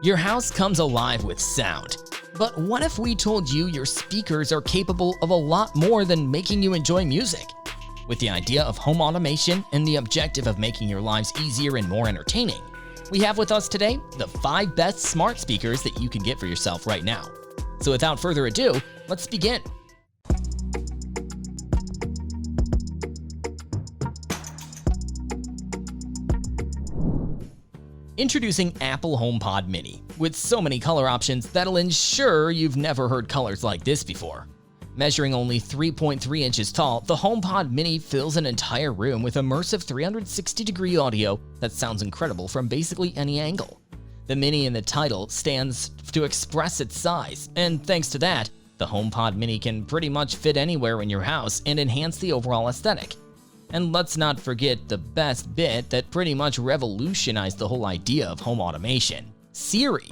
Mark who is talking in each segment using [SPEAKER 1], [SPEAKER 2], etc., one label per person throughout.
[SPEAKER 1] Your house comes alive with sound. But what if we told you your speakers are capable of a lot more than making you enjoy music? With the idea of home automation and the objective of making your lives easier and more entertaining, we have with us today the 5 best smart speakers that you can get for yourself right now. So without further ado, let's begin. Introducing Apple HomePod Mini, with so many color options that'll ensure you've never heard colors like this before. Measuring only 3.3 inches tall, the HomePod Mini fills an entire room with immersive 360-degree audio that sounds incredible from basically any angle. The Mini in the title stands to express its size, and thanks to that, the HomePod Mini can pretty much fit anywhere in your house and enhance the overall aesthetic. And let's not forget the best bit that pretty much revolutionized the whole idea of home automation: Siri.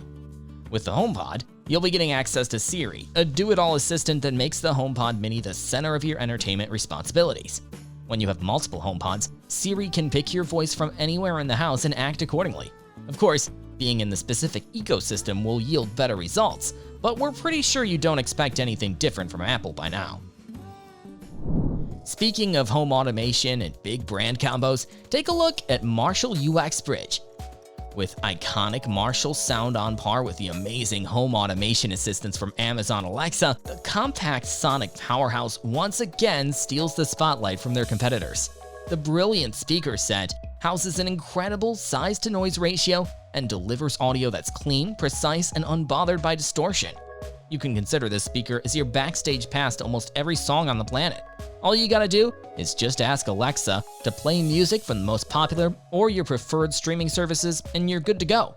[SPEAKER 1] With the HomePod, you'll be getting access to Siri, a do-it-all assistant that makes the HomePod Mini the center of your entertainment responsibilities. When you have multiple HomePods, Siri can pick your voice from anywhere in the house and act accordingly. Of course, being in the specific ecosystem will yield better results, but we're pretty sure you don't expect anything different from Apple by now. Speaking of home automation and big brand combos, take a look at Marshall Uax Bridge. With iconic Marshall sound on par with the amazing home automation assistants from Amazon Alexa, the compact sonic powerhouse once again steals the spotlight from their competitors. The brilliant speaker set houses an incredible size-to-noise ratio and delivers audio that's clean, precise, and unbothered by distortion. You can consider this speaker as your backstage pass to almost every song on the planet. All you gotta do is just ask Alexa to play music from the most popular or your preferred streaming services, and you're good to go.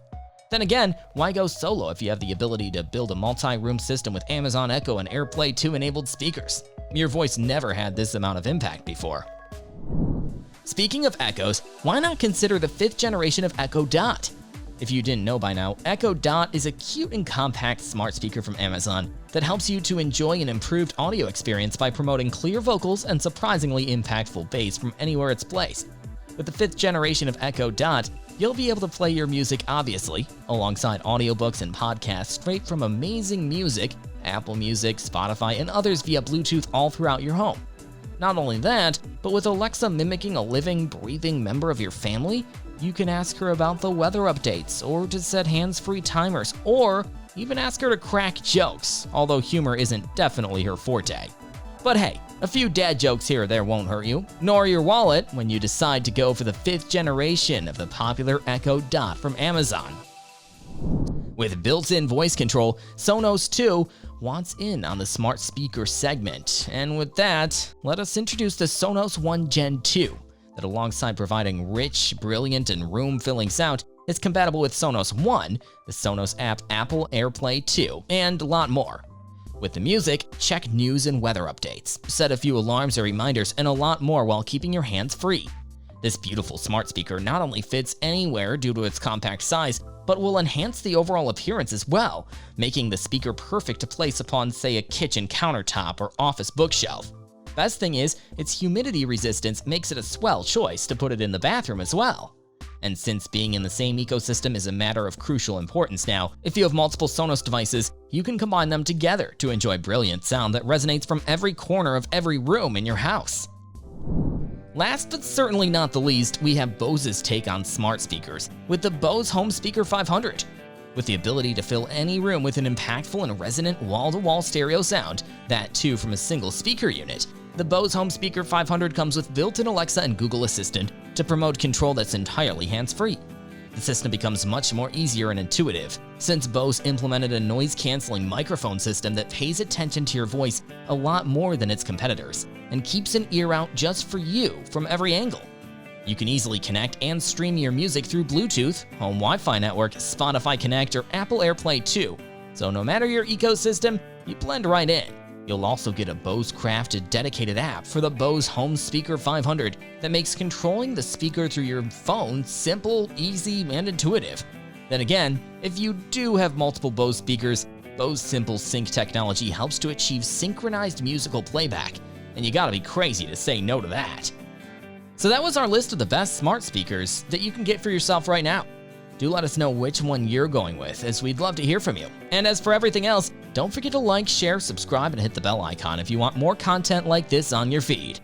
[SPEAKER 1] Then again, why go solo if you have the ability to build a multi-room system with Amazon Echo and AirPlay 2 enabled speakers? Your voice never had this amount of impact before. Speaking of Echoes, why not consider the 5th generation of Echo Dot? If you didn't know by now, Echo Dot is a cute and compact smart speaker from Amazon that helps you to enjoy an improved audio experience by promoting clear vocals and surprisingly impactful bass from anywhere it's placed. With the 5th generation of Echo Dot, you'll be able to play your music obviously, alongside audiobooks and podcasts straight from amazing music, Apple Music, Spotify, and others via Bluetooth all throughout your home. Not only that, but with Alexa mimicking a living, breathing member of your family, you can ask her about the weather updates, or to set hands-free timers, or even ask her to crack jokes, although humor isn't definitely her forte. But hey, a few dad jokes here or there won't hurt you, nor your wallet, when you decide to go for the 5th generation of the popular Echo Dot from Amazon. With built-in voice control, Sonos 2 wants in on the smart speaker segment, and with that, let us introduce the Sonos One Gen 2. That alongside providing rich, brilliant, and room-filling sound, is compatible with Sonos One, the Sonos app Apple AirPlay 2, and a lot more. With the music, check news and weather updates, set a few alarms or reminders, and a lot more while keeping your hands free. This beautiful smart speaker not only fits anywhere due to its compact size, but will enhance the overall appearance as well, making the speaker perfect to place upon, say, a kitchen countertop or office bookshelf. Best thing is, its humidity resistance makes it a swell choice to put it in the bathroom as well. And since being in the same ecosystem is a matter of crucial importance now, if you have multiple Sonos devices, you can combine them together to enjoy brilliant sound that resonates from every corner of every room in your house. Last but certainly not the least, we have Bose's take on smart speakers with the Bose Home Speaker 500. With the ability to fill any room with an impactful and resonant wall-to-wall stereo sound, that too from a single speaker unit, the Bose Home Speaker 500 comes with built-in Alexa and Google Assistant to promote control that's entirely hands-free. The system becomes much more easier and intuitive, since Bose implemented a noise-canceling microphone system that pays attention to your voice a lot more than its competitors, and keeps an ear out just for you from every angle. You can easily connect and stream your music through Bluetooth, home Wi-Fi network, Spotify Connect, or Apple AirPlay 2, so no matter your ecosystem, you blend right in. You'll also get a Bose-crafted dedicated app for the Bose Home Speaker 500 that makes controlling the speaker through your phone simple, easy, and intuitive. Then again, if you do have multiple Bose speakers, Bose Simple Sync technology helps to achieve synchronized musical playback, and you gotta be crazy to say no to that. So that was our list of the best smart speakers that you can get for yourself right now. Do let us know which one you're going with, as we'd love to hear from you. And as for everything else, don't forget to like, share, subscribe, and hit the bell icon if you want more content like this on your feed.